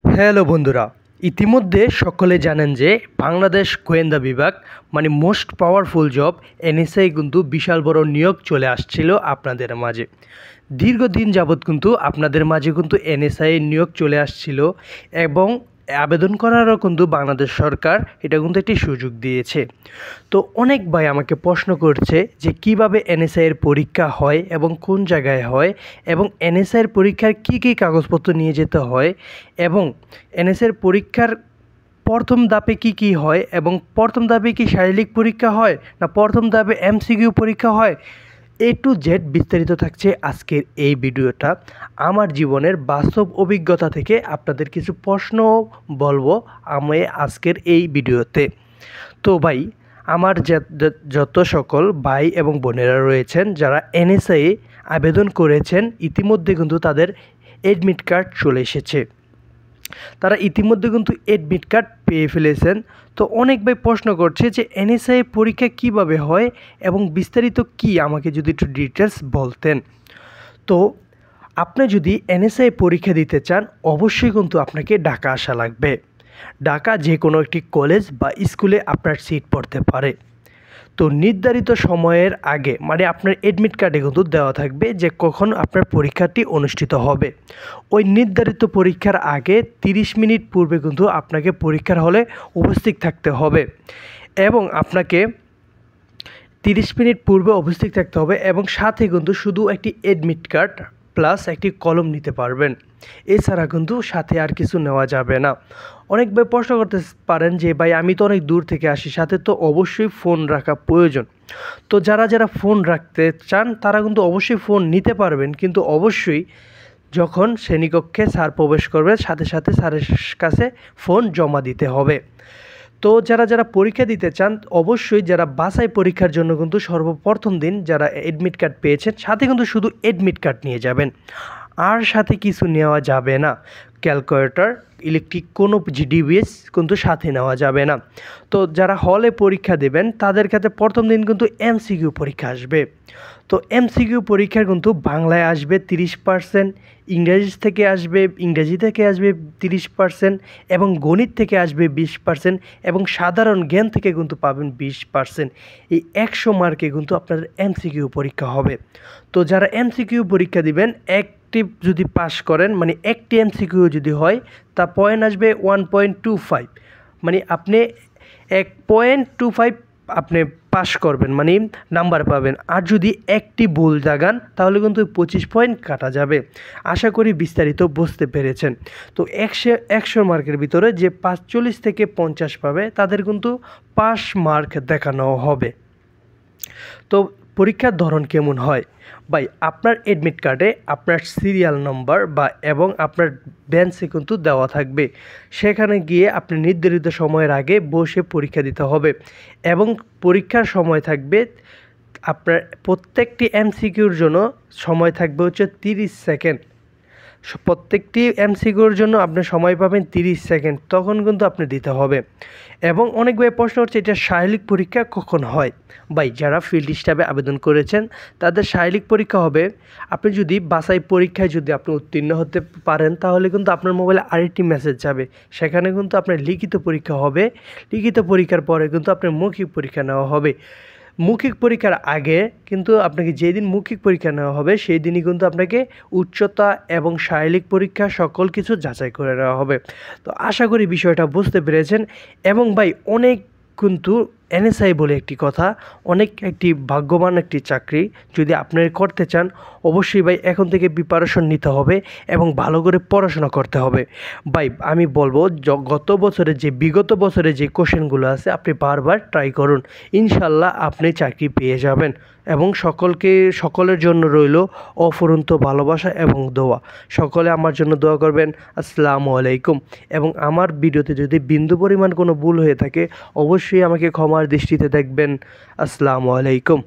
Hello বন্ধুরা, ইতিমধ্যে সকলে জানেন যে বাংলাদেশ গোয়েন্দা বিভাগ মানে মোস্ট পাওয়ারফুল জব এনএসআই কিন্তু বিশাল বড় নিয়োগ চলে আসছিল আপনাদের মাঝে। দীর্ঘদিন যাবৎ কিন্তু আপনাদের মাঝে কিন্তু এনএসআই নিয়োগ চলে আসছিল এবং আবেদন করারও কিন্তু বাংলাদেশ সরকার এটা কিন্তু একটি সুযোগ দিয়েছে। তো অনেক ভাই আমাকে প্রশ্ন করছে যে কিভাবে এনএসআই এর পরীক্ষা হয় এবং কোন জায়গায় হয় এবং এনএসআই এর পরীক্ষার কী কী কাগজপত্র নিয়ে যেতে হয় এবং এনএসআই এর পরীক্ষার প্রথম ধাপে কি কি হয় এবং প্রথম ধাপে কি শারীরিক পরীক্ষা হয় না প্রথম ধাপে এমসিকিউ পরীক্ষা হয়, A to Z বিস্তারিত থাকছে আজকের এই ভিডিওটা। আমার জীবনের বাস্তব অভিজ্ঞতা থেকে আপনাদের কিছু প্রশ্ন বলবো আমি আজকের এই ভিডিওতে। তো ভাই, আমার যত সকল ভাই এবং বোনেরা রয়েছেন যারা এনএসআই আবেদন করেছেন ইতিমধ্যে কিন্তু তাদের অ্যাডমিট কার্ড চলে এসেছে। তারা ইতিমধ্যে কিন্তু অ্যাডমিট কার্ড পেয়ে ফেলেছেন। তো অনেক ভাই প্রশ্ন করছে যে এনএসআই পরীক্ষা কিভাবে হয় এবং বিস্তারিত কি আমাকে যদি একটু ডিটেলস বলতেন। তো আপনি যদি এনএসআই পরীক্ষা দিতে চান অবশ্যই কিন্তু আপনাকে ঢাকা আসা লাগবে। ঢাকা যে কোনো একটি কলেজ বা স্কুলে আপনার সিট পড়তে পারে। তো নির্ধারিত সময়ের আগে মানে আপনার অ্যাডমিট কার্ডে কিন্তু দেওয়া থাকবে যে কখন আপনার পরীক্ষাটি অনুষ্ঠিত হবে। ওই নির্ধারিত পরীক্ষার আগে 30 মিনিট পূর্বে কিন্তু আপনাকে পরীক্ষার হলে উপস্থিত থাকতে হবে এবং আপনাকে 30 মিনিট পূর্বে উপস্থিত থাকতে হবে এবং সাথে কিন্তু শুধু একটি অ্যাডমিট কার্ড প্লাস একটি কলম নিতে পারবেন। এছাড়া কিন্তু সাথে আর কিছু নেওয়া যাবে না। অনেক ভাই প্রশ্ন করতে পারেন যে ভাই আমি তো অনেক দূর থেকে আসি, সাথে তো অবশ্যই ফোন রাখা প্রয়োজন। তো যারা ফোন রাখতে চান তারা কিন্তু অবশ্যই ফোন নিতে পারবেন, কিন্তু অবশ্যই যখন শ্রেণীকক্ষে স্যার প্রবেশ করবে সাথে সাথে স্যারের কাছে ফোন জমা দিতে হবে। তো যারা পরীক্ষা দিতে চান অবশ্যই যারা বাছাই পরীক্ষার জন্য কিন্তু সর্বপ্রথম দিন যারা অ্যাডমিট কার্ড পেয়েছেন সাথে কিন্তু শুধু অ্যাডমিট কার্ড নিয়ে যাবেন, আর সাথে কিছু নেওয়া যাবে না। ক্যালকুলেটর, ইলেকট্রিক কোনো ডিভাইস কিন্তু সাথে নেওয়া যাবে না। তো যারা হলে পরীক্ষা দেবেন তাদের ক্ষেত্রে প্রথম দিন কিন্তু এমসিকিউ পরীক্ষা আসবে। তো এমসিকিউ পরীক্ষার কিন্তু বাংলায় আসবে 30%, ইংরেজি থেকে আসবে 30% এবং গণিত থেকে আসবে 20% এবং সাধারণ জ্ঞান থেকে কিন্তু পাবেন 20%। এই 100 মার্কে কিন্তু আপনার এমসিকিউ পরীক্ষা হবে। তো যারা এমসিকিউ পরীক্ষা দিবেন একটি যদি পাস করেন মানে একটি এমসিকিউ যদি হয় তা পয়েন্ট আসবে 1.25, মানে আপনি 1.25 আপনি পাস করবেন মানে নাম্বার পাবেন। আর যদি একটি ভুল দাগান তাহলে কিন্তু 25 পয়েন্ট কাটা যাবে। আশা করি বিস্তারিত বুঝতে পেরেছেন। তো 100 মার্কের ভিতরে যে 45 থেকে 50 পাবে তাদের কিন্তু পাস মার্ক দেখানো হবে। তো পরীক্ষার ধরন কেমন হয় ভাই, আপনার অ্যাডমিট কার্ডে আপনার সিরিয়াল নম্বর এবং আপনার বেঞ্চে কিন্তু দেওয়া থাকবে। সেখানে গিয়ে আপনি নির্ধারিত সময়ের আগে বসে পরীক্ষা দিতে হবে এবং পরীক্ষার সময় থাকবে আপনার প্রত্যেকটি এমসিকিউর জন্য সময় থাকবে হচ্ছে 30 সেকেন্ড। প্রত্যেকটি এমসিকিউর জন্য আপনি সময় পাবেন 30 সেকেন্ড, তখন কিন্তু আপনি দিতে হবে। এবং অনেক ভাই প্রশ্ন হচ্ছে এটা শারীরিক পরীক্ষা কখন হয়। ভাই যারা ফিল্ড স্টাফে আবেদন করেছেন তাদের শারীরিক পরীক্ষা হবে, আপনি যদি বাছাই পরীক্ষায় যদি আপনি উত্তীর্ণ হতে পারেন তাহলে কিন্তু আপনার মোবাইলে আরেকটি মেসেজ যাবে, সেখানে কিন্তু আপনার লিখিত পরীক্ষা হবে। লিখিত পরীক্ষার পরে কিন্তু আপনার মৌখিক পরীক্ষা নেওয়া হবে। মৌখিক পরীক্ষার আগে কিন্তু আপনাকে যেদিন মৌখিক পরীক্ষা নেওয়া হবে সেই দিনই কিন্তু আপনাকে উচ্চতা এবং শারীরিক পরীক্ষা সকল কিছু যাচাই করে নেওয়া হবে। তো আশা করি বিষয়টা বুঝতে পেরেছেন। এবং ভাই অনেক কিন্তু এনএসআই বলে একটি কথা, একটি ভাগ্যবান একটি চাকরি। যদি আপনারা করতে চান অবশ্যই ভাই এখন থেকে প্রিপারেশন নিতে হবে এবং ভালো করে পড়াশোনা করতে হবে। ভাই আমি বলবো বিগত বছরে যে কোশ্চেনগুলো আছে আপনি বারবার ট্রাই করুন, ইনশাল্লাহ আপনি চাকরি পেয়ে যাবেন। এবং সকলের জন্য রইল অফুরন্ত ভালোবাসা এবং দোয়া। সকলে আমার জন্য দোয়া করবেন। আসসালামু আলাইকুম। এবং আমার ভিডিওতে যদি বিন্দু পরিমাণ কোনো ভুল হয়ে থাকে অবশ্যই আমাকে ক্ষমার দৃষ্টিতে দেখবেন। আসসালামু আলাইকুম।